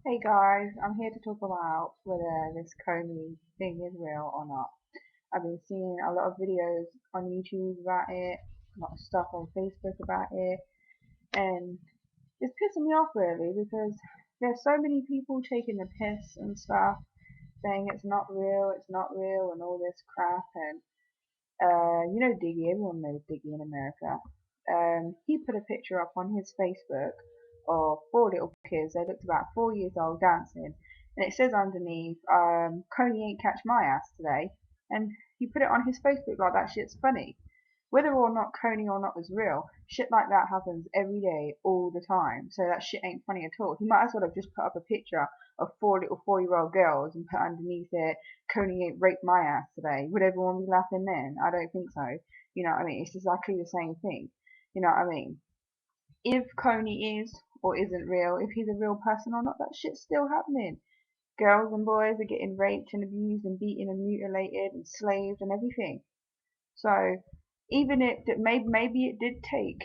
Hey guys, I'm here to talk about whether this Coney thing is real or not. I've been seeing a lot of videos on YouTube about it, a lot of stuff on Facebook about it, and it's pissing me off really because there's so many people taking the piss and stuff, saying it's not real, and all this crap. And Diggy, everyone knows Diggy in America. He put a picture up on his Facebook of four little kids. They looked about 4 years old dancing, and it says underneath, "Coney ain't catch my ass today." And he put it on his Facebook like that shit's funny. Whether or not Coney or not is real, shit like that happens every day, all the time. So that shit ain't funny at all. He might as well have just put up a picture of four little 4-year-old girls and put underneath it, "Coney ain't raped my ass today." Would everyone be laughing then? I don't think so. You know what I mean? It's exactly the same thing. You know what I mean? If Coney is or isn't real, if he's a real person or not, that shit's still happening. Girls and boys are getting raped and abused and beaten and mutilated and slaved and everything. So even if that maybe it did take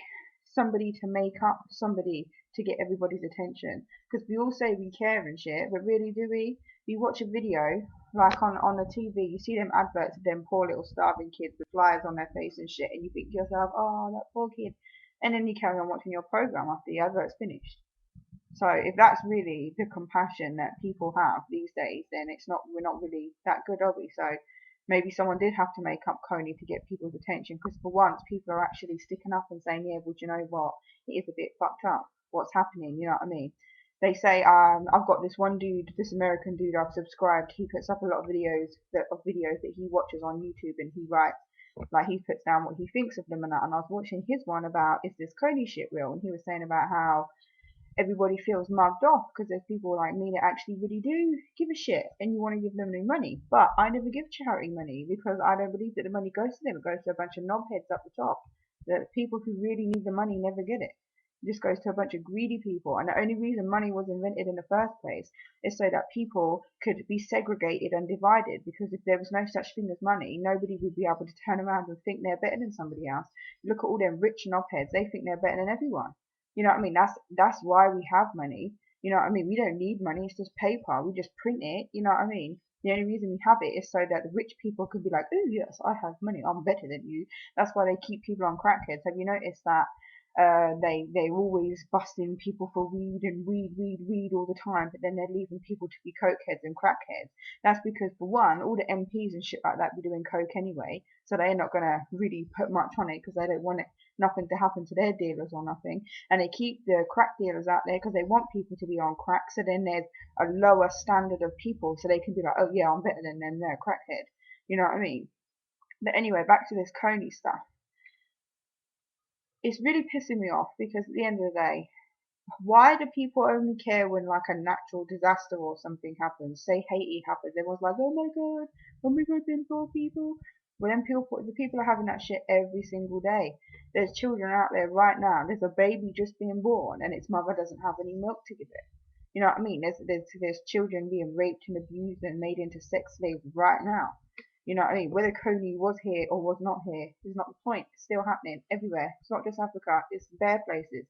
somebody to make up somebody to get everybody's attention, because we all say we care and shit, but really do we? You watch a video like on the TV, you see them adverts of them poor little starving kids with flies on their face and shit, and you think to yourself, oh, that poor kid, and then you carry on watching your program after the advert's finished. So if that's really the compassion that people have these days, then we're not really that good, are we? So maybe someone did have to make up Coney to get people's attention, because for once people are actually sticking up and saying, yeah, well, do you know what? It is a bit fucked up. What's happening? You know what I mean? They say, I've got this one dude, this American dude I've subscribed. He puts up a lot of videos that he watches on YouTube, and he writes, like, he puts down what he thinks of them and that. And I was watching his one about, is this Coney shit real? And he was saying about how everybody feels mugged off because there's people like me that actually really do give a shit, and you want to give them any money. But I never give charity money because I don't believe that the money goes to them. It goes to a bunch of knobheads up the top. The people who really need the money never get it. It just goes to a bunch of greedy people. And the only reason money was invented in the first place is so that people could be segregated and divided. Because if there was no such thing as money, nobody would be able to turn around and think they're better than somebody else. Look at all them rich knobheads. They think they're better than everyone. You know what I mean? That's why we have money. You know what I mean? We don't need money. It's just paper. We just print it. You know what I mean? The only reason we have it is so that the rich people could be like, oh yes, I have money. I'm better than you. That's why they keep people on crackheads. Have you noticed that? They're always busting people for weed and weed all the time, but then they're leaving people to be cokeheads and crackheads. That's because, for one, all the MPs and shit like that be doing coke anyway, so they're not gonna really put much on it because they don't want it, nothing to happen to their dealers or nothing. And they keep the crack dealers out there because they want people to be on crack. So then there's a lower standard of people, so they can be like, oh yeah, I'm better than them. They're a crackhead. You know what I mean? But anyway, back to this Coney stuff. It's really pissing me off because at the end of the day, why do people only care when like a natural disaster or something happens? Say Haiti happens, everyone's like, oh my god, them poor people. Well, then the people are having that shit every single day. There's children out there right now. There's a baby just being born, and its mother doesn't have any milk to give it. You know what I mean? There's children being raped and abused and made into sex slaves right now. You know what I mean? Whether Coney was here or was not here is not the point. It's still happening everywhere. It's not just Africa. It's bare places.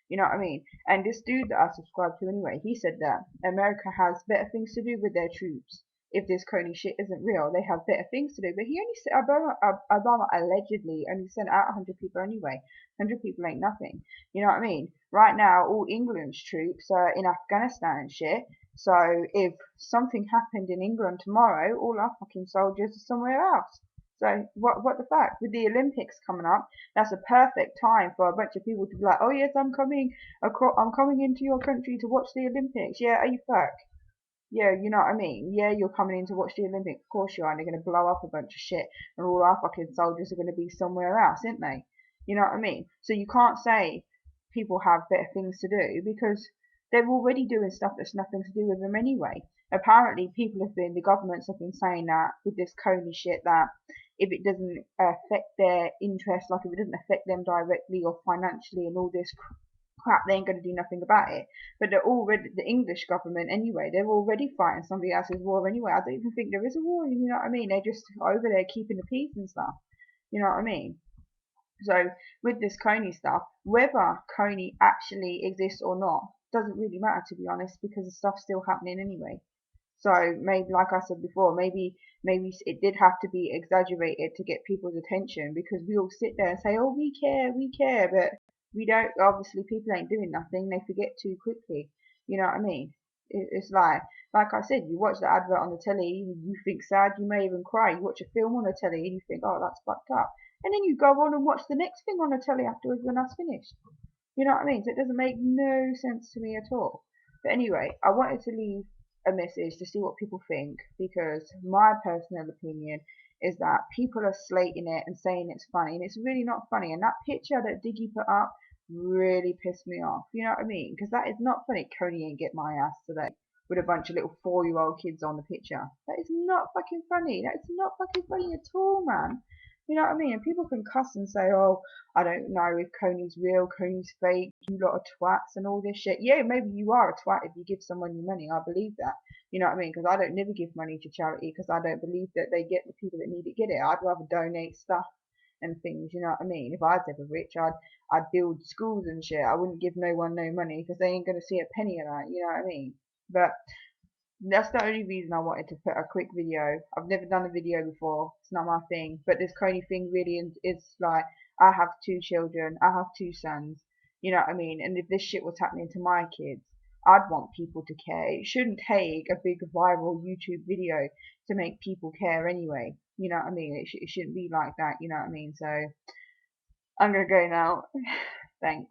You know what I mean? And this dude that I subscribe to anyway, he said that America has better things to do with their troops. If this Coney shit isn't real, they have better things to do. But he only said Obama allegedly only sent out 100 people anyway. 100 people ain't nothing. You know what I mean? Right now, all England's troops are in Afghanistan and shit. So if something happened in England tomorrow, all our fucking soldiers are somewhere else. So what the fuck? With the Olympics coming up, that's a perfect time for a bunch of people to be like, oh yes, I'm coming into your country to watch the Olympics. Yeah, are you fuck? Yeah, you know what I mean? Yeah, you're coming in to watch the Olympics. Of course you are. And they're going to blow up a bunch of shit, and all our fucking soldiers are going to be somewhere else, aren't they? You know what I mean? So you can't say people have better things to do because they're already doing stuff that's nothing to do with them anyway. Apparently, the governments have been saying that with this Coney shit, that if it doesn't affect their interest, like if it doesn't affect them directly or financially and all this crap, they ain't going to do nothing about it. But they're already, the English government anyway, they're already fighting somebody else's war anyway. I don't even think there is a war, you know what I mean? They're just over there keeping the peace and stuff. You know what I mean? So with this Coney stuff, whether Coney actually exists or not, doesn't really matter, to be honest, because the stuff's still happening anyway. So maybe, like I said before, maybe it did have to be exaggerated to get people's attention, because we all sit there and say, "Oh, we care," but we don't. Obviously, people ain't doing nothing. They forget too quickly. You know what I mean? It's like I said, you watch the advert on the telly, you think sad, you may even cry. You watch a film on the telly and you think, "Oh, that's fucked up," and then you go on and watch the next thing on the telly afterwards when that's finished. You know what I mean? So it doesn't make no sense to me at all. But anyway, I wanted to leave a message to see what people think, because my personal opinion is that people are slating it and saying it's funny, and it's really not funny. And that picture that Diggy put up really pissed me off. You know what I mean? Because that is not funny. Coney ain't get my ass today with a bunch of little 4-year-old kids on the picture. That is not fucking funny. That is not fucking funny at all, man. You know what I mean? And people can cuss and say, "Oh, I don't know if Coney's real, Coney's fake, you lot are twats," and all this shit. Yeah, maybe you are a twat if you give someone your money. I believe that. You know what I mean? Because I don't never give money to charity, because I don't believe that they get the people that need it get it. I'd rather donate stuff and things. You know what I mean? If I was ever rich, I'd build schools and shit. I wouldn't give no one no money, because they ain't gonna see a penny of that. You know what I mean? But that's the only reason I wanted to put a quick video. I've never done a video before. It's not my thing. But this Coney thing really is like, I have 2 children. I have 2 sons. You know what I mean? And if this shit was happening to my kids, I'd want people to care. It shouldn't take a big viral YouTube video to make people care anyway. You know what I mean? It shouldn't be like that. You know what I mean? So I'm gonna go now. Thanks.